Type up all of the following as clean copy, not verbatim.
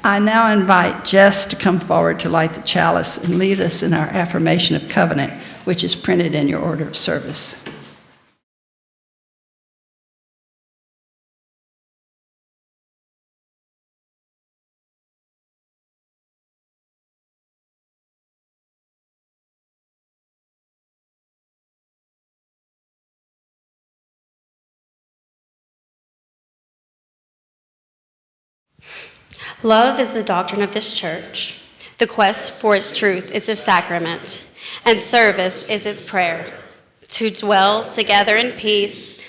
I now invite Jess to come forward to light the chalice and lead us in our affirmation of covenant, which is printed in your order of service. Love is the doctrine of this church. The quest for its truth is its sacrament, and service is its prayer. To dwell together in peace,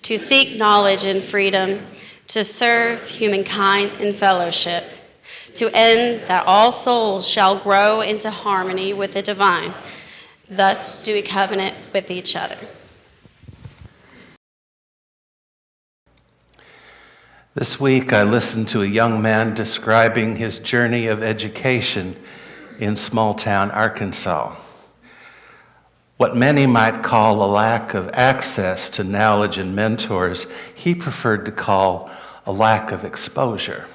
to seek knowledge in freedom, to serve humankind in fellowship, to end that all souls shall grow into harmony with the divine. Thus do we covenant with each other. This week, I listened to a young man describing his journey of education in small-town Arkansas. What many might call a lack of access to knowledge and mentors, he preferred to call a lack of exposure.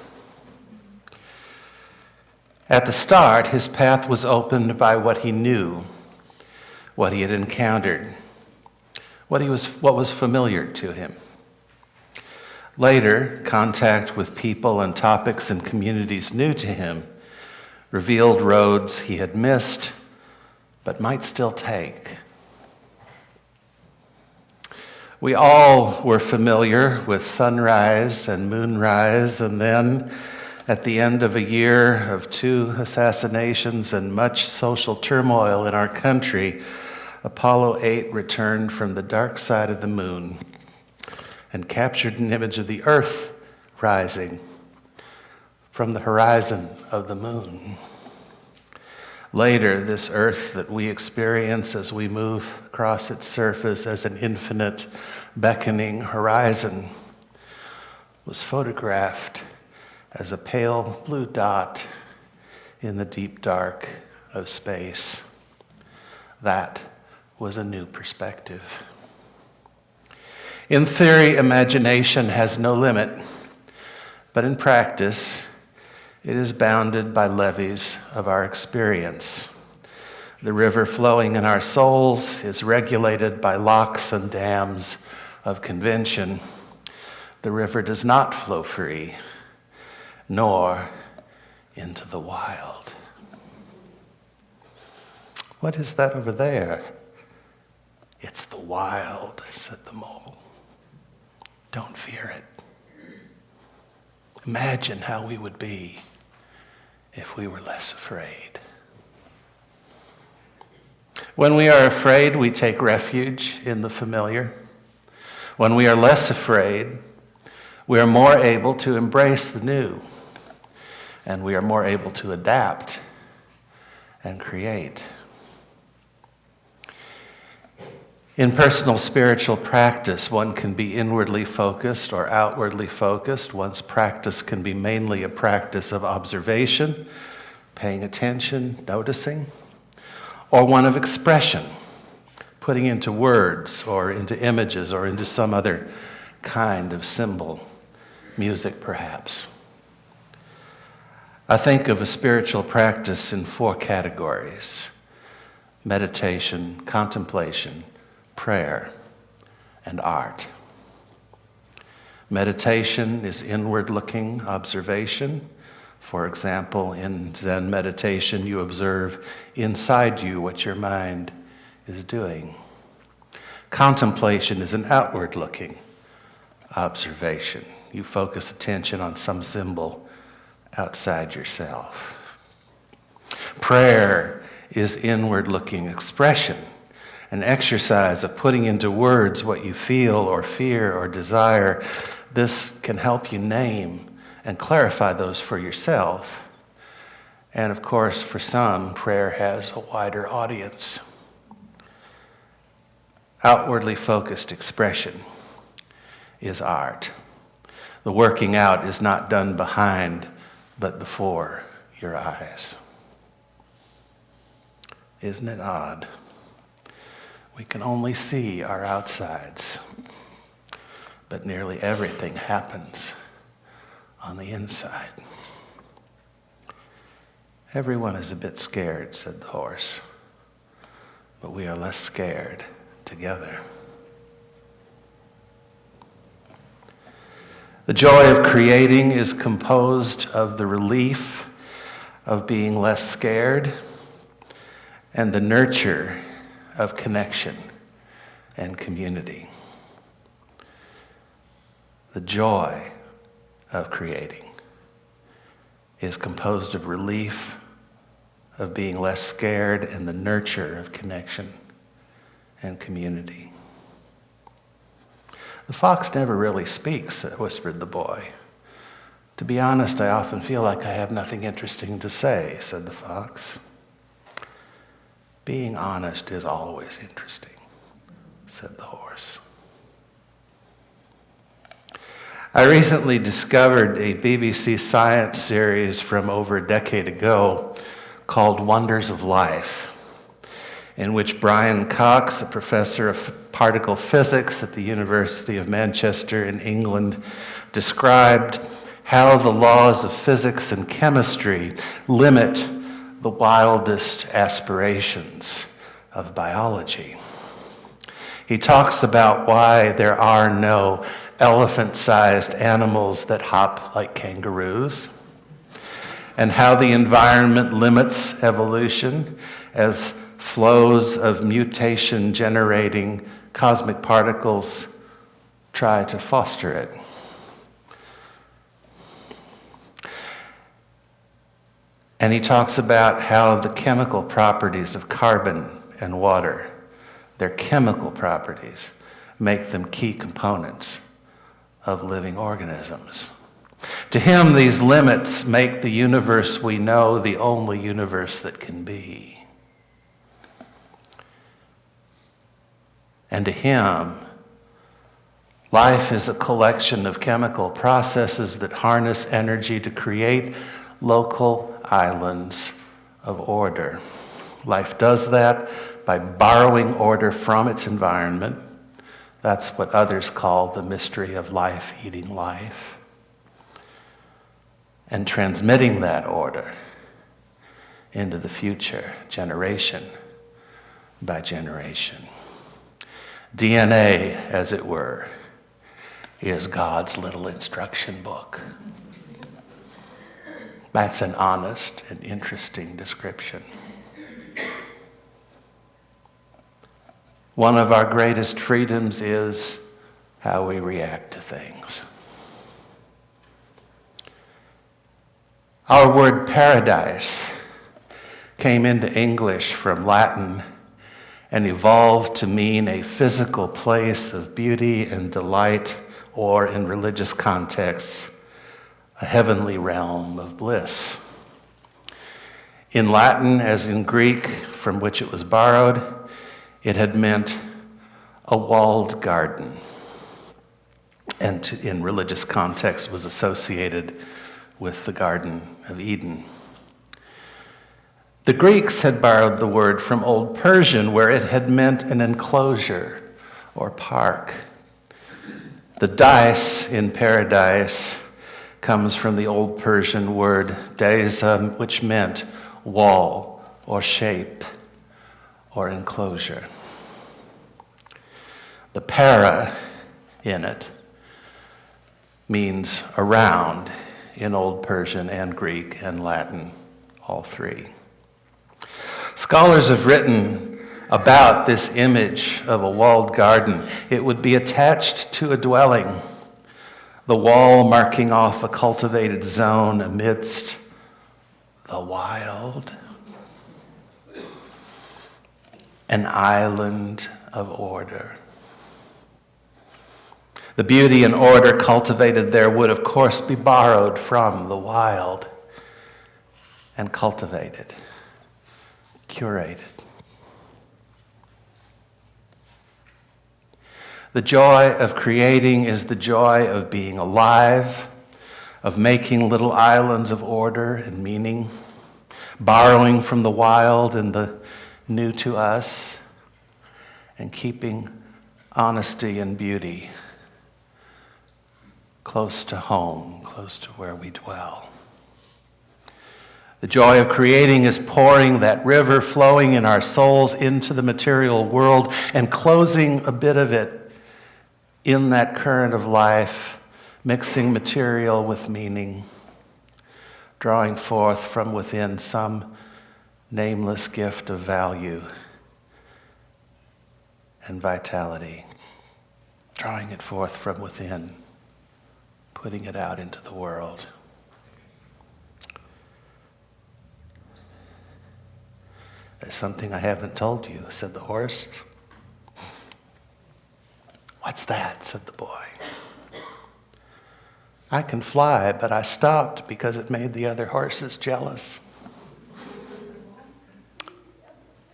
At the start, his path was opened by what he knew, what he had encountered, what was familiar to him. Later, contact with people and topics and communities new to him revealed roads he had missed, but might still take. We all were familiar with sunrise and moonrise, and then, at the end of a year of 2 assassinations and much social turmoil in our country, Apollo 8 returned from the dark side of the moon and captured an image of the Earth rising from the horizon of the moon. Later, this Earth that we experience as we move across its surface as an infinite, beckoning horizon was photographed as a pale blue dot in the deep dark of space. That was a new perspective. In theory, imagination has no limit, but in practice, it is bounded by levees of our experience. The river flowing in our souls is regulated by locks and dams of convention. The river does not flow free, nor into the wild. What is that over there? It's the wild, said the mole. Don't fear it. Imagine how we would be if we were less afraid. When we are afraid, we take refuge in the familiar. When we are less afraid, we are more able to embrace the new, and we are more able to adapt and create. In personal spiritual practice, one can be inwardly focused or outwardly focused. One's practice can be mainly a practice of observation, paying attention, noticing, or one of expression, putting into words or into images or into some other kind of symbol, music perhaps. I think of a spiritual practice in 4 categories: meditation, contemplation, prayer, and art. Meditation is inward-looking observation. For example, in Zen meditation, you observe inside you what your mind is doing. Contemplation is an outward-looking observation. You focus attention on some symbol outside yourself. Prayer is inward-looking expression, an exercise of putting into words what you feel or fear or desire. This can help you name and clarify those for yourself. And of course, for some, prayer has a wider audience. Outwardly focused expression is art. The working out is not done behind, but before your eyes. Isn't it odd? We can only see our outsides, but nearly everything happens on the inside. Everyone is a bit scared, said the horse, but we are less scared together. The joy of creating is composed of the relief of being less scared and the nurture of connection and community. The joy of creating is composed of relief of being less scared and the nurture of connection and community. The fox never really speaks, whispered the boy. To be honest, I often feel like I have nothing interesting to say, said the fox. Being honest is always interesting, said the horse. I recently discovered a BBC science series from over a decade ago called Wonders of Life, in which Brian Cox, a professor of particle physics at the University of Manchester in England, described how the laws of physics and chemistry limit the wildest aspirations of biology. He talks about why there are no elephant-sized animals that hop like kangaroos, and how the environment limits evolution as flows of mutation-generating cosmic particles try to foster it. And he talks about how the chemical properties of carbon and water, their chemical properties, make them key components of living organisms. To him, these limits make the universe we know the only universe that can be. And to him, life is a collection of chemical processes that harness energy to create local islands of order. Life does that by borrowing order from its environment. That's what others call the mystery of life eating life. And transmitting that order into the future, generation by generation. DNA, as it were, is God's little instruction book. That's an honest and interesting description. One of our greatest freedoms is how we react to things. Our word paradise came into English from Latin and evolved to mean a physical place of beauty and delight, or in religious contexts, a heavenly realm of bliss. In Latin, as in Greek, from which it was borrowed, it had meant a walled garden, and in religious context was associated with the Garden of Eden. The Greeks had borrowed the word from Old Persian, where it had meant an enclosure or park. The dais in paradise comes from the Old Persian word daisa, which meant wall or shape or enclosure. The para in it means around in Old Persian and Greek and Latin, all three. Scholars have written about this image of a walled garden. It would be attached to a dwelling, the wall marking off a cultivated zone amidst the wild, an island of order. The beauty and order cultivated there would, of course, be borrowed from the wild and cultivated, curated. The joy of creating is the joy of being alive, of making little islands of order and meaning, borrowing from the wild and the new to us, and keeping honesty and beauty close to home, close to where we dwell. The joy of creating is pouring that river flowing in our souls into the material world and closing a bit of it in that current of life, mixing material with meaning, drawing forth from within some nameless gift of value and vitality, drawing it forth from within, putting it out into the world. There's something I haven't told you, said the horse. What's that? Said the boy. I can fly, but I stopped because it made the other horses jealous.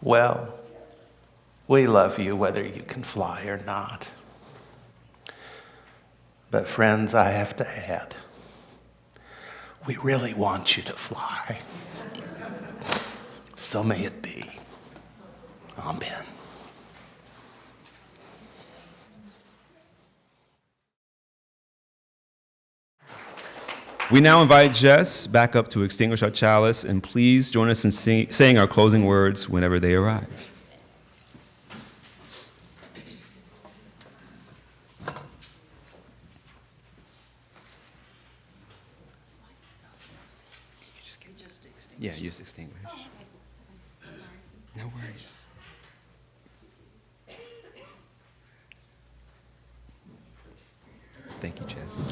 Well, we love you whether you can fly or not. But friends, I have to add, we really want you to fly. So may it be. Amen. We now invite Jess back up to extinguish our chalice, and please join us in saying our closing words whenever they arrive. Yeah, you just extinguish. No worries. Thank you, Jess.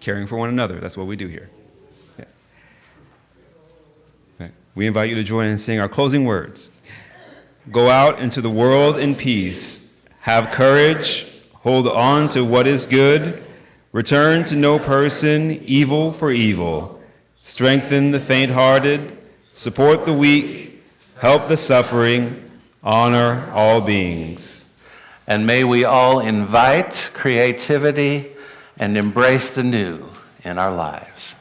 Caring for one another, that's what we do here. Yeah. Right. We invite you to join in saying our closing words. Go out into the world in peace. Have courage. Hold on to what is good. Return to no person evil for evil. Strengthen the faint-hearted. Support the weak. Help the suffering. Honor all beings. And may we all invite creativity and embrace the new in our lives.